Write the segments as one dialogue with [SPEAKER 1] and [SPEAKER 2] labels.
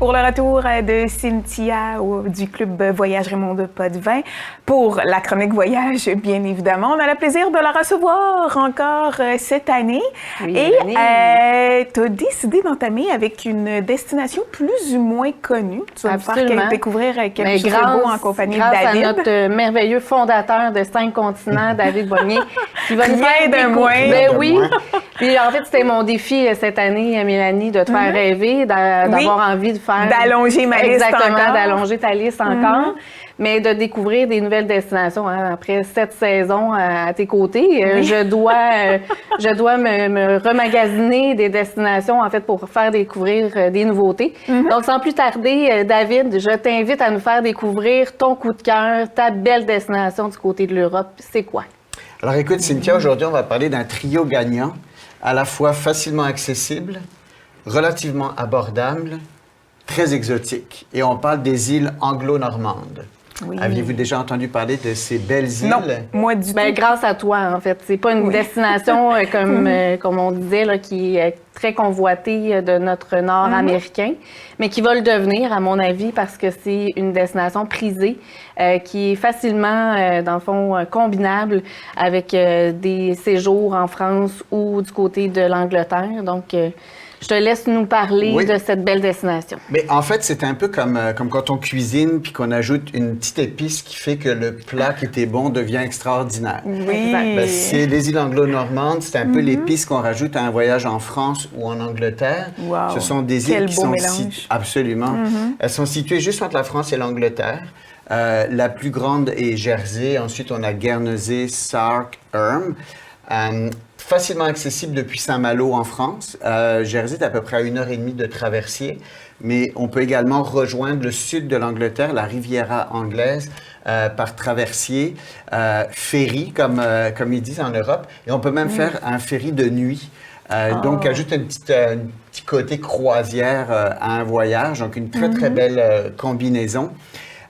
[SPEAKER 1] Pour le retour de Cynthia du Club Voyage Raymond de Potvin, pour la chronique voyage, bien évidemment. On a le plaisir de la recevoir encore cette année.
[SPEAKER 2] Oui,
[SPEAKER 1] et tu as décidé d'entamer avec une destination plus ou moins connue. Tu vas nous faire découvrir quelque chose de beau en compagnie de David.
[SPEAKER 2] Grâce à notre merveilleux fondateur de 5 continents, David Bonnier, qui va nous faire
[SPEAKER 1] de moins.
[SPEAKER 2] Ben oui. Puis en fait, c'était mon défi cette année, Mélanie, de te faire rêver, d'avoir envie de faire...
[SPEAKER 1] D'allonger ma liste encore.
[SPEAKER 2] Exactement, d'allonger ta liste encore. Mais de découvrir des nouvelles destinations. Hein. Après 7 saisons à tes côtés, je dois me remagasiner des destinations, en fait, pour faire découvrir des nouveautés. Donc, sans plus tarder, David, je t'invite à nous faire découvrir ton coup de cœur, ta belle destination du côté de l'Europe. C'est quoi?
[SPEAKER 3] Alors, écoute, Cynthia, aujourd'hui, on va parler d'un trio gagnant, à la fois facilement accessible, relativement abordable, très exotique. Et on parle des îles anglo-normandes. Oui. Aviez-vous déjà entendu parler de ces belles îles?
[SPEAKER 1] Non, moi du tout.
[SPEAKER 2] Grâce à toi, en fait. C'est pas une destination, comme on disait, là, qui est très convoitée de notre nord américain, mais qui va le devenir, à mon avis, parce que c'est une destination prisée qui est facilement, dans le fond, combinable avec des séjours en France ou du côté de l'Angleterre. Donc, je te laisse nous parler de cette belle destination.
[SPEAKER 3] Mais en fait, c'est un peu comme quand on cuisine puis qu'on ajoute une petite épice qui fait que le plat qui était bon devient extraordinaire.
[SPEAKER 1] Oui.
[SPEAKER 3] C'est les îles anglo-normandes, c'est un peu l'épice qu'on rajoute à un voyage en France ou en Angleterre.
[SPEAKER 1] Wow.
[SPEAKER 3] Ce sont des îles qui sont absolument. Elles sont situées juste entre la France et l'Angleterre. La plus grande est Jersey. Ensuite, on a Guernesey, Sark, Herm. Facilement accessible depuis Saint-Malo en France. Jersey est à peu près à 1h30 de traversier, mais on peut également rejoindre le sud de l'Angleterre, la Riviera anglaise, par traversier, ferry, comme ils disent en Europe, et on peut même faire un ferry de nuit. Donc, ajoute un petit côté croisière à un voyage, donc une très, très belle combinaison.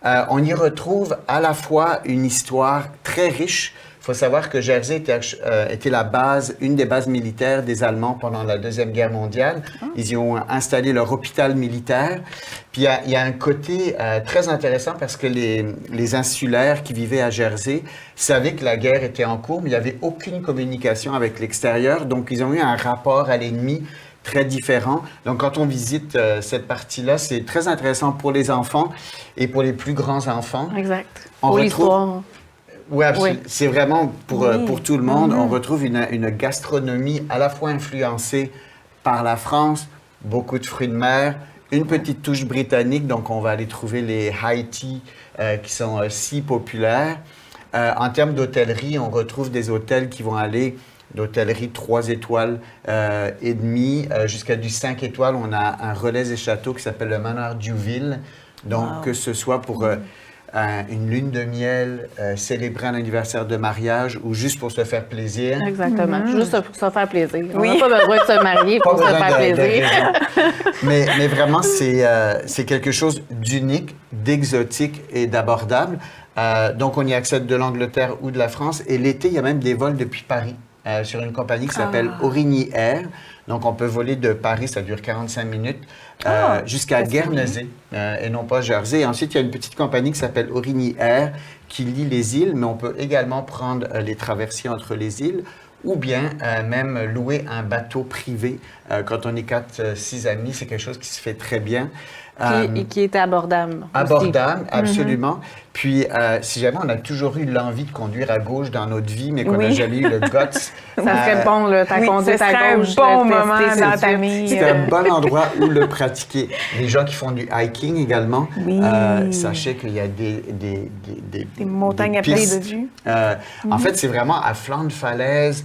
[SPEAKER 3] On y retrouve à la fois une histoire très riche. Il faut savoir que Jersey était une des bases militaires des Allemands pendant la Deuxième Guerre mondiale. Ils y ont installé leur hôpital militaire. Puis il y a un côté très intéressant parce que les insulaires qui vivaient à Jersey savaient que la guerre était en cours, mais il n'y avait aucune communication avec l'extérieur. Donc, ils ont eu un rapport à l'ennemi très différent. Donc, quand on visite cette partie-là, c'est très intéressant pour les enfants et pour les plus grands enfants.
[SPEAKER 2] Exact. Pour l'histoire.
[SPEAKER 3] Oui, absolument. C'est vraiment pour tout le monde. On retrouve une gastronomie à la fois influencée par la France, beaucoup de fruits de mer, une petite touche britannique, donc on va aller trouver les high tea qui sont si populaires. En termes d'hôtellerie, on retrouve des hôtels qui vont aller d'hôtellerie 3 étoiles et demi jusqu'à du 5 étoiles. On a un relais et château qui s'appelle le Manoir Duville. Donc, que ce soit pour une lune de miel, célébrer un anniversaire de mariage ou juste pour se faire plaisir.
[SPEAKER 2] Exactement. Juste pour se faire plaisir. On n'a pas besoin de se marier pour se faire plaisir.
[SPEAKER 3] Mais vraiment, c'est quelque chose d'unique, d'exotique et d'abordable. Donc, on y accède de l'Angleterre ou de la France. Et l'été, il y a même des vols depuis Paris sur une compagnie qui s'appelle Aurigny Air. Donc, on peut voler de Paris, ça dure 45 minutes, jusqu'à Guernesey et non pas Jersey. Et ensuite, il y a une petite compagnie qui s'appelle Aurigny Air qui lie les îles, mais on peut également prendre les traversiers entre les îles ou bien même louer un bateau privé. Quand on est 4-6 amis, c'est quelque chose qui se fait très bien.
[SPEAKER 2] Qui est abordable.
[SPEAKER 3] Abordable, absolument. Puis, si jamais on a toujours eu l'envie de conduire à gauche dans notre vie, mais qu'on n'a jamais eu le guts...
[SPEAKER 2] Ça serait bon, là, ta conduite à gauche.
[SPEAKER 1] C'est un bon moment dans ta vie.
[SPEAKER 3] C'est un bon endroit où le pratiquer. Les gens qui font du hiking également, sachez qu'il y a des
[SPEAKER 1] montagnes à perte de vue.
[SPEAKER 3] En fait, c'est vraiment à flanc de falaise.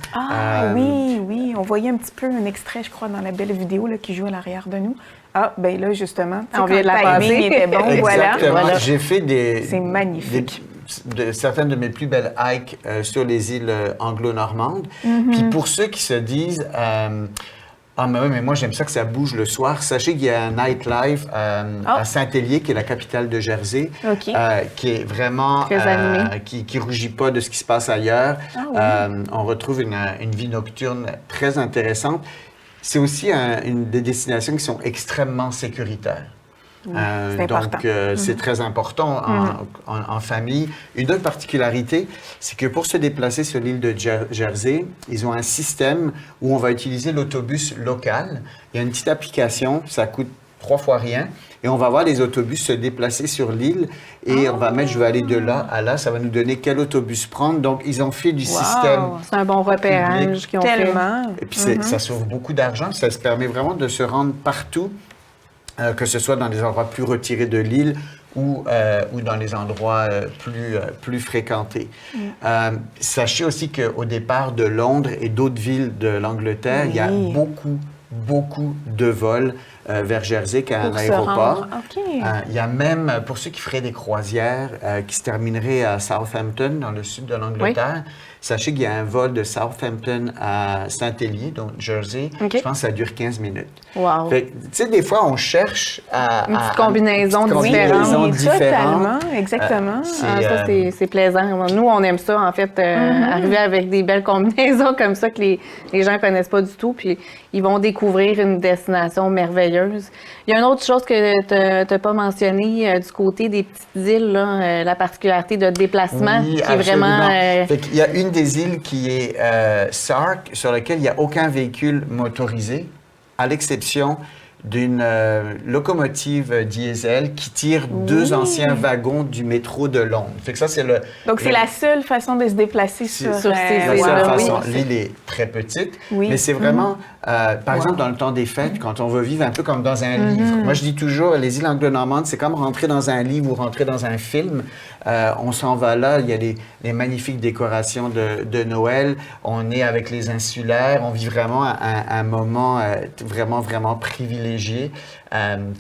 [SPEAKER 1] Oui. On voyait un petit peu un extrait, je crois, dans la belle vidéo là, qui joue à l'arrière de nous. Ah, bien là, justement,
[SPEAKER 2] on vient de la passer.
[SPEAKER 1] Était bon,
[SPEAKER 3] voilà. J'ai fait
[SPEAKER 1] c'est magnifique.
[SPEAKER 3] Certaines de mes plus belles hikes sur les îles anglo-normandes. Puis pour ceux qui se disent ah, mais moi, j'aime ça que ça bouge le soir. Sachez qu'il y a un nightlife à Saint-Hélier, qui est la capitale de Jersey, qui est vraiment...
[SPEAKER 2] Très animé.
[SPEAKER 3] Qui rougit pas de ce qui se passe ailleurs. On retrouve une vie nocturne très intéressante. C'est aussi une des destinations qui sont extrêmement sécuritaires.
[SPEAKER 1] c'est important.
[SPEAKER 3] Donc, c'est très important en famille. Une autre particularité, c'est que pour se déplacer sur l'île de Jersey, ils ont un système où on va utiliser l'autobus local. Il y a une petite application, ça coûte 3 fois rien. Et on va voir les autobus se déplacer sur l'île et on va mettre, je vais aller de là à là, ça va nous donner quel autobus prendre. Donc, ils ont fait du système.
[SPEAKER 2] C'est un bon repérage qu'ils ont fait.
[SPEAKER 3] Et puis, ça sauve beaucoup d'argent. Ça se permet vraiment de se rendre partout, que ce soit dans des endroits plus retirés de l'île ou dans les endroits plus fréquentés. Sachez aussi qu'au départ de Londres et d'autres villes de l'Angleterre, il y a beaucoup de vols vers Jersey qu'à un aéroport. Il y a même, pour ceux qui feraient des croisières qui se termineraient à Southampton, dans le sud de l'Angleterre, sachez qu'il y a un vol de Southampton à Saint-Hélier, donc Jersey. Je pense que ça dure 15 minutes.
[SPEAKER 2] Wow.
[SPEAKER 3] Tu sais, des fois, on cherche à...
[SPEAKER 2] Une petite combinaison différente.
[SPEAKER 1] Totalement, exactement.
[SPEAKER 2] Ça, c'est plaisant. Nous, on aime ça, en fait, arriver avec des belles combinaisons comme ça que les gens ne connaissent pas du tout, puis ils vont découvrir une destination merveilleuse. Il y a une autre chose que tu n'as pas mentionné du côté des petites îles, là, la particularité de déplacement qui est vraiment...
[SPEAKER 3] Il y a une des îles qui est Sark, sur laquelle il n'y a aucun véhicule motorisé, à l'exception d'une locomotive diesel qui tire 2 anciens wagons du métro de Londres. Fait que ça, c'est
[SPEAKER 1] Donc, c'est la seule façon de se déplacer sur ces
[SPEAKER 3] îles. L'île est très petite, mais c'est vraiment, par exemple, dans le temps des fêtes, quand on veut vivre un peu comme dans un livre. Moi, je dis toujours, les îles anglo-normandes, c'est comme rentrer dans un livre ou rentrer dans un film. On s'en va là, il y a les magnifiques décorations de Noël. On est avec les insulaires. On vit vraiment un moment vraiment privilégié.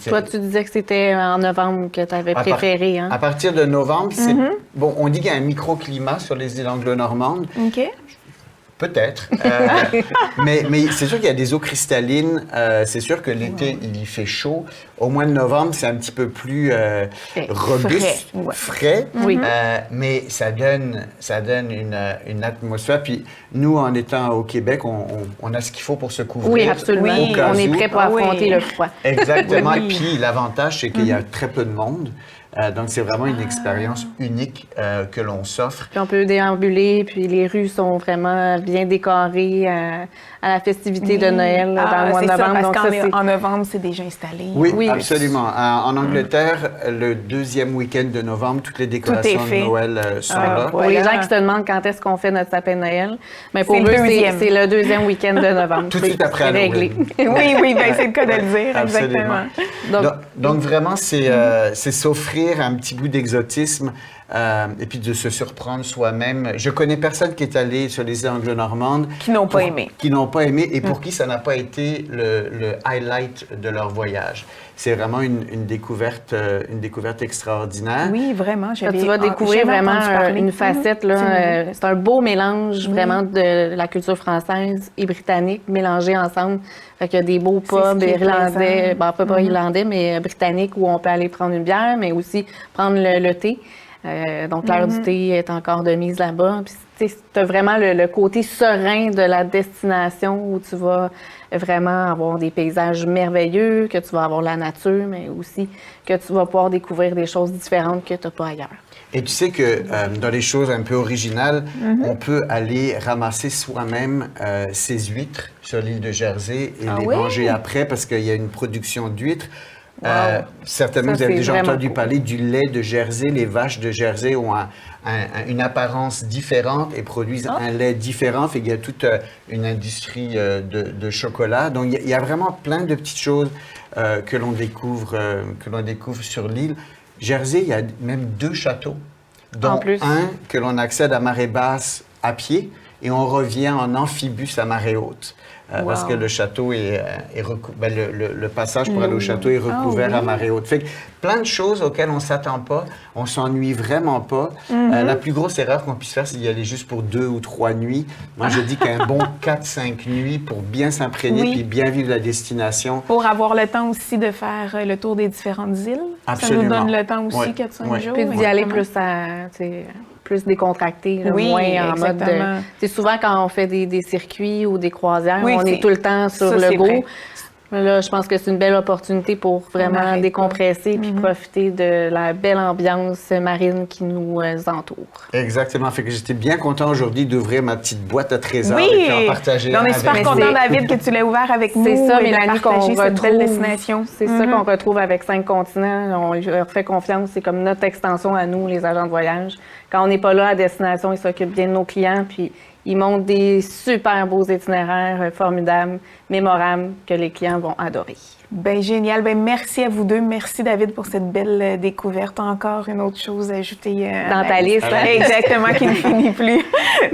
[SPEAKER 2] Toi, tu disais que c'était en novembre que tu avais préféré.
[SPEAKER 3] À partir de novembre, bon, on dit qu'il y a un microclimat sur les îles anglo-normandes.
[SPEAKER 1] OK.
[SPEAKER 3] Peut-être. Mais c'est sûr qu'il y a des eaux cristallines. C'est sûr que l'été, il y fait chaud. Au mois de novembre, c'est un petit peu plus robuste, frais. Mais ça donne une atmosphère. Puis nous, en étant au Québec, on a ce qu'il faut pour se couvrir.
[SPEAKER 2] Oui, absolument. On est prêt pour affronter le froid.
[SPEAKER 3] Exactement. Puis l'avantage, c'est qu'il y a très peu de monde. Donc, c'est vraiment une expérience unique que l'on s'offre.
[SPEAKER 2] Puis on peut déambuler, puis les rues sont vraiment bien décorées à la festivité de Noël dans le mois de novembre.
[SPEAKER 1] Parce qu'en novembre, c'est déjà installé.
[SPEAKER 3] Oui, absolument. En Angleterre, le 2e week-end de novembre, toutes les décorations de Noël sont là.
[SPEAKER 2] Pour les gens qui se demandent quand est-ce qu'on fait notre sapin de Noël, mais pour eux, c'est le 2e week-end de novembre.
[SPEAKER 3] Tout de suite après
[SPEAKER 2] réglé.
[SPEAKER 1] Oui, c'est le cas de le dire, exactement.
[SPEAKER 3] Donc vraiment, c'est s'offrir un petit bout d'exotisme et puis de se surprendre soi-même. Je connais personne qui est allé sur les îles anglo-normandes
[SPEAKER 1] qui n'ont pas aimé.
[SPEAKER 3] Et pour qui ça n'a pas été le highlight de leur voyage. C'est vraiment une découverte extraordinaire.
[SPEAKER 1] Oui, vraiment.
[SPEAKER 2] Tu vas découvrir vraiment une facette. C'est un beau mélange vraiment de la culture française et britannique mélangés ensemble. Fait qu'il y a des beaux pubs irlandais, pas irlandais, mais britanniques où on peut aller prendre une bière, mais aussi prendre le thé. Donc, l'heure du thé est encore de mise là-bas. Puis, tu as vraiment le côté serein de la destination où tu vas vraiment avoir des paysages merveilleux, que tu vas avoir la nature, mais aussi que tu vas pouvoir découvrir des choses différentes que tu n'as pas ailleurs.
[SPEAKER 3] Et tu sais que dans les choses un peu originales, on peut aller ramasser soi-même ses huîtres sur l'île de Jersey et les manger après parce qu'il y a une production d'huîtres. Certainement, vous avez déjà entendu parler du lait de Jersey. Les vaches de Jersey ont une apparence différente et produisent un lait différent. Fait qu'il y a toute une industrie de chocolat. Donc, il y a vraiment plein de petites choses que l'on découvre sur l'île. Jersey, il y a même 2 châteaux, dont un que l'on accède à marée basse à pied et on revient en amphibus à marée haute. Parce que le château est le passage pour aller au château est recouvert à marée haute. Fait que plein de choses auxquelles on ne s'attend pas, on s'ennuie vraiment pas. La plus grosse erreur qu'on puisse faire, c'est d'y aller juste pour 2 ou 3 nuits. Moi, je dis qu'un bon 4-5 nuits pour bien s'imprégner puis bien vivre la destination.
[SPEAKER 1] Pour avoir le temps aussi de faire le tour des différentes îles.
[SPEAKER 3] Absolument.
[SPEAKER 1] Ça nous donne le temps aussi, 4-5 jours.
[SPEAKER 2] Puis d'y aller plus décontracté, moins en mode de... Souvent, quand on fait des circuits ou des croisières, on est tout le temps sur le go. Là, je pense que c'est une belle opportunité pour vraiment décompresser puis profiter de la belle ambiance marine qui nous entoure.
[SPEAKER 3] Exactement. Fait que j'étais bien content aujourd'hui d'ouvrir ma petite boîte à trésors et puis en partager.
[SPEAKER 1] On est super content, David, que tu l'aies ouvert avec nous.
[SPEAKER 2] C'est ça,
[SPEAKER 1] et
[SPEAKER 2] Mélanie, qu'on
[SPEAKER 1] cette belle
[SPEAKER 2] retrouve.
[SPEAKER 1] destination.
[SPEAKER 2] C'est ça qu'on retrouve avec 5 continents. On leur fait confiance. C'est comme notre extension à nous, les agents de voyage. Quand on n'est pas là à destination, ils s'occupent bien de nos clients. Puis ils montent des super beaux itinéraires formidables, mémorables, que les clients vont adorer.
[SPEAKER 1] Bien, génial. Bien, merci à vous deux. Merci, David, pour cette belle découverte. Encore une autre chose ajoutée
[SPEAKER 2] dans ta liste.
[SPEAKER 1] Exactement, qui ne finit plus.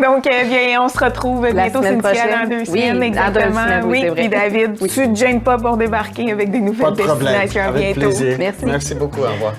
[SPEAKER 1] Donc, bien, on se retrouve bientôt, Cynthia, dans 2 semaines.
[SPEAKER 2] Oui,
[SPEAKER 1] exactement.
[SPEAKER 2] dans 2 semaines, oui, c'est vrai.
[SPEAKER 1] Puis, David, tu ne te gênes pas pour débarquer avec des nouvelles
[SPEAKER 3] Pas de problème.
[SPEAKER 1] destinations
[SPEAKER 3] Avec
[SPEAKER 1] bientôt.
[SPEAKER 3] plaisir.
[SPEAKER 2] Merci.
[SPEAKER 3] Merci beaucoup. Au revoir.